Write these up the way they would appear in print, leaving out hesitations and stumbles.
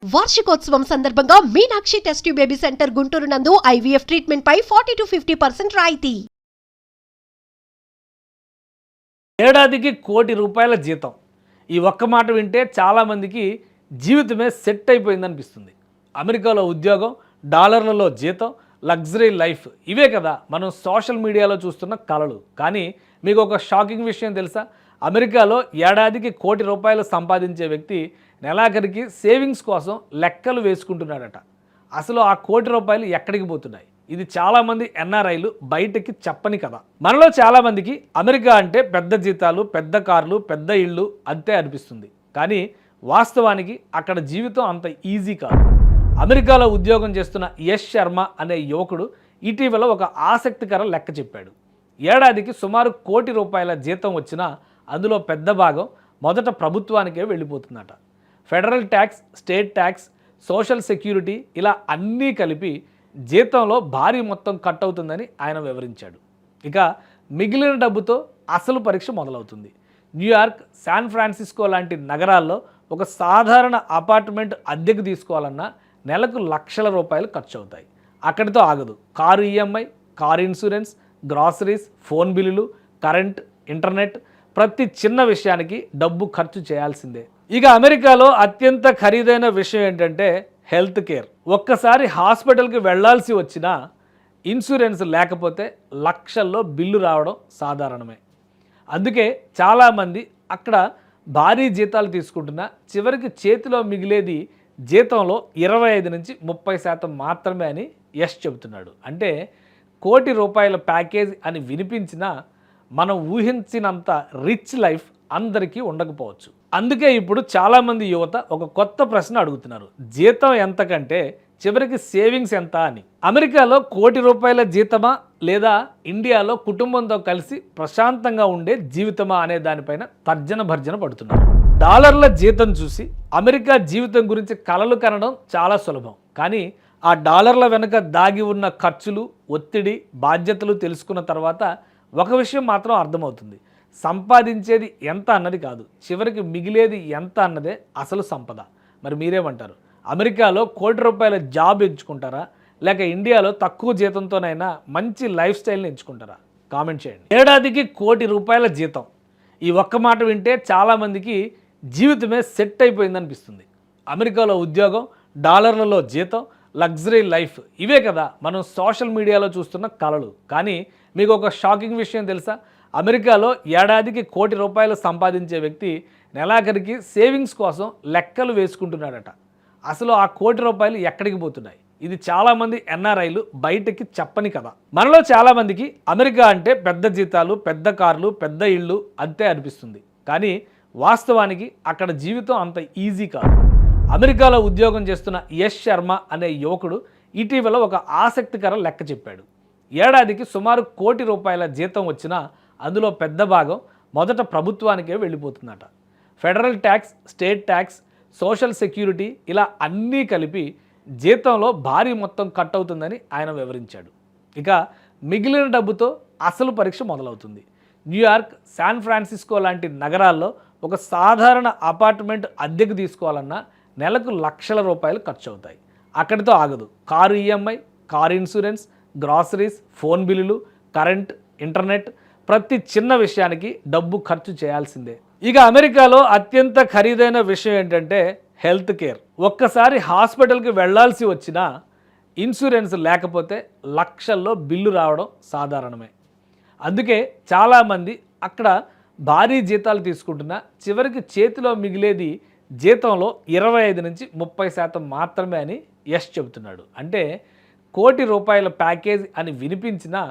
వార్షికోత్సవం సందర్భంగా Meenakshi test tube baby centre Guntur నందు ఐవీఎఫ్ ట్రీట్మెంట్ పై 40-50% రాయితీ. ఏడాదికి ₹1,00,00,000 జీతం. ఈ ఒక్క మాట వింటే చాలామందికి జీవితమే సెట్ అయిపోయిందనిపిస్తుంది. అమెరికాలో ఉద్యోగం, డాలర్లలో జీతం, లగ్జరీ లైఫ్ ఇవే కదా మనం సోషల్ మీడియాలో చూస్తున్న కలలు. కానీ మీకు ఒక షాకింగ్ విషయం తెలుసా? అమెరికాలో ఏడాదికి ₹1,00,00,000 సంపాదించే వ్యక్తి నెలాఖరికి సేవింగ్స్ కోసం లెక్కలు వేసుకుంటున్నాడట. అసలు ఆ ₹1,00,00,000 ఎక్కడికి పోతున్నాయి? ఇది చాలామంది ఎన్ఆర్ఐలు బయటకి చెప్పని కదా. మనలో చాలామందికి అమెరికా అంటే పెద్ద జీతాలు, పెద్ద కార్లు, పెద్ద ఇళ్ళు అంతే అనిపిస్తుంది. కానీ వాస్తవానికి అక్కడ జీవితం అంత ఈజీ కాదు. అమెరికాలో ఉద్యోగం చేస్తున్న యష్ శర్మ అనే యువకుడు ఇటీవల ఒక ఆసక్తికర లెక్క చెప్పాడు. ఏడాదికి సుమారు ₹1,00,00,000 జీతం వచ్చినా అందులో పెద్ద భాగం మొదట ప్రభుత్వానికే వెళ్ళిపోతుందట. Federal tax, state tax, social security ఇలా అన్నీ కలిపి జీతంలో భారీ మొత్తం కట్ అవుతుందని ఆయన వివరించాడు. ఇక మిగిలిన డబ్బుతో అసలు పరీక్ష మొదలవుతుంది. న్యూయార్క్, శాన్ ఫ్రాన్సిస్కో లాంటి నగరాల్లో ఒక సాధారణ అపార్ట్మెంట్ అద్దెకు తీసుకోవాలన్నా నెలకు ₹1,00,000 ఖర్చు అవుతాయి. అక్కడితో ఆగదు. Car EMI, car insurance, groceries, phone బిల్లులు, కరెంట్, ఇంటర్నెట్, ప్రతి చిన్న విషయానికి డబ్బు ఖర్చు చేయాల్సిందే. ఇక అమెరికాలో అత్యంత ఖరీదైన విషయం ఏంటంటే హెల్త్ కేర్. ఒక్కసారి హాస్పిటల్కి వెళ్లాల్సి వచ్చినా ఇన్సూరెన్స్ లేకపోతే లక్షల్లో బిల్లు రావడం సాధారణమే. అందుకే చాలామంది అక్కడ భారీ జీతాలు తీసుకుంటున్నా చివరికి చేతిలో మిగిలేది జీతంలో 25-30% మాత్రమే అని యష్ చెబుతున్నాడు. అంటే ₹1,00,00,000 ప్యాకేజ్ అని వినిపించినా మనం ఊహించినంత రిచ్ లైఫ్ అందరికీ ఉండకపోవచ్చు. అందుకే ఇప్పుడు చాలామంది యువత ఒక కొత్త ప్రశ్న అడుగుతున్నారు. జీతం ఎంత కంటే చివరికి సేవింగ్స్ ఎంత అని. అమెరికాలో ₹1,00,00,000 జీతమా లేదా ఇండియాలో కుటుంబంతో కలిసి ప్రశాంతంగా ఉండే జీవితమా అనే దానిపైన తర్జన భర్జన పడుతున్నారు. డాలర్ల జీతం చూసి అమెరికా జీవితం గురించి కలలు కనడం చాలా సులభం. కానీ ఆ డాలర్ల వెనుక దాగి ఉన్న ఖర్చులు, ఒత్తిడి, బాధ్యతలు తెలుసుకున్న తర్వాత ఒక విషయం మాత్రం అర్థమవుతుంది. సంపాదించేది ఎంత అన్నది కాదు, చివరికి మిగిలేది ఎంత అన్నదే అసలు సంపద. మరి మీరేమంటారు? అమెరికాలో ₹1,00,00,000 జాబ్ ఎంచుకుంటారా, లేక ఇండియాలో తక్కువ జీతంతోనైనా మంచి లైఫ్ స్టైల్ని ఎంచుకుంటారా? కామెంట్ చేయండి. ఏడాదికి ₹1,00,00,000 జీతం. ఈ ఒక్క మాట వింటే చాలామందికి జీవితమే సెట్ అయిపోయిందనిపిస్తుంది. అమెరికాలో ఉద్యోగం, డాలర్లలో జీతం, లగ్జరీ లైఫ్ ఇవే కదా మనం సోషల్ మీడియాలో చూస్తున్న కలలు. కానీ మీకు ఒక షాకింగ్ విషయం తెలుసా? అమెరికాలో ఏడాదికి ₹1,00,00,000 సంపాదించే వ్యక్తి నెలాఖరికి సేవింగ్స్ కోసం లెక్కలు వేసుకుంటున్నాడట. అసలు ఆ ₹1,00,00,000 ఎక్కడికి పోతున్నాయి? ఇది చాలామంది ఎన్ఆర్ఐలు బయటకి చెప్పని కదా. మనలో చాలామందికి అమెరికా అంటే పెద్ద జీతాలు, పెద్ద కార్లు, పెద్ద ఇళ్ళు అంతే అనిపిస్తుంది. కానీ వాస్తవానికి అక్కడ జీవితం అంత ఈజీ కాదు. అమెరికాలో ఉద్యోగం చేస్తున్న యష్ శర్మ అనే యువకుడు ఇటీవల ఒక ఆసక్తికర లెక్క చెప్పాడు. ఏడాదికి సుమారు ₹1,00,00,000 జీతం వచ్చినా అందులో పెద్ద భాగం మొదట ప్రభుత్వానికే వెళ్ళిపోతుందట. Federal tax, state tax, social security ఇలా అన్నీ కలిపి జీతంలో భారీ మొత్తం కట్ అవుతుందని ఆయన వివరించాడు. ఇక మిగిలిన డబ్బుతో అసలు పరీక్ష మొదలవుతుంది. న్యూయార్క్, శాన్ ఫ్రాన్సిస్కో లాంటి నగరాల్లో ఒక సాధారణ అపార్ట్మెంట్ అద్దెకు తీసుకోవాలన్నా నెలకు ₹1,00,000 ఖర్చు అవుతాయి. అక్కడితో ఆగదు. Car EMI, car insurance, groceries, phone బిల్లులు, కరెంట్, ఇంటర్నెట్, ప్రతి చిన్న విషయానికి డబ్బు ఖర్చు చేయాల్సిందే. ఇక అమెరికాలో అత్యంత ఖరీదైన విషయం ఏంటంటే హెల్త్ కేర్. ఒక్కసారి హాస్పిటల్కి వెళ్లాల్సి వచ్చినా ఇన్సూరెన్స్ లేకపోతే లక్షల్లో బిల్లు రావడం సాధారణమే. అందుకే చాలామంది అక్కడ భారీ జీతాలు తీసుకుంటున్నా చివరికి చేతిలో మిగిలేది జీతంలో 25-30% మాత్రమే అని యష్ చెబుతున్నాడు. అంటే ₹1,00,00,000 ప్యాకేజ్ అని వినిపించినా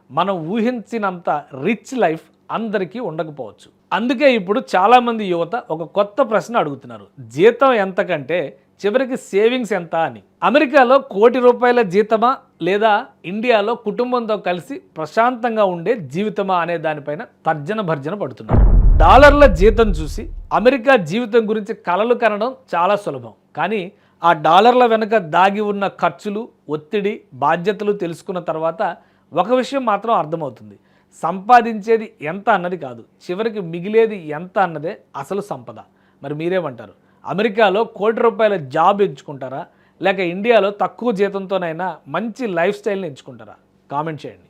మనం ఊహించినంత రిచ్ లైఫ్ అందరికీ ఉండకపోవచ్చు. అందుకే ఇప్పుడు చాలామంది యువత ఒక కొత్త ప్రశ్న అడుగుతున్నారు. జీతం ఎంత కంటే చివరికి సేవింగ్స్ ఎంత అని. అమెరికాలో ₹1,00,00,000 జీతమా లేదా ఇండియాలో కుటుంబంతో కలిసి ప్రశాంతంగా ఉండే జీవితమా అనే దానిపైన తర్జన భర్జన పడుతున్నారు. డాలర్ల జీతం చూసి అమెరికా జీవితం గురించి కలలు కనడం చాలా సులభం. కానీ ఆ డాలర్ల వెనుక దాగి ఉన్న ఖర్చులు, ఒత్తిడి, బాధ్యతలు తెలుసుకున్న తర్వాత ఒక విషయం మాత్రం అర్థమవుతుంది. సంపాదించేది ఎంత అన్నది కాదు, చివరికి మిగిలేది ఎంత అన్నదే అసలు సంపద. మరి మీరేమంటారు? అమెరికాలో ₹1,00,00,000 జాబ్ ఎంచుకుంటారా, లేక ఇండియాలో తక్కువ జీతంతోనైనా మంచి లైఫ్ స్టైల్ని ఎంచుకుంటారా? కామెంట్ చేయండి.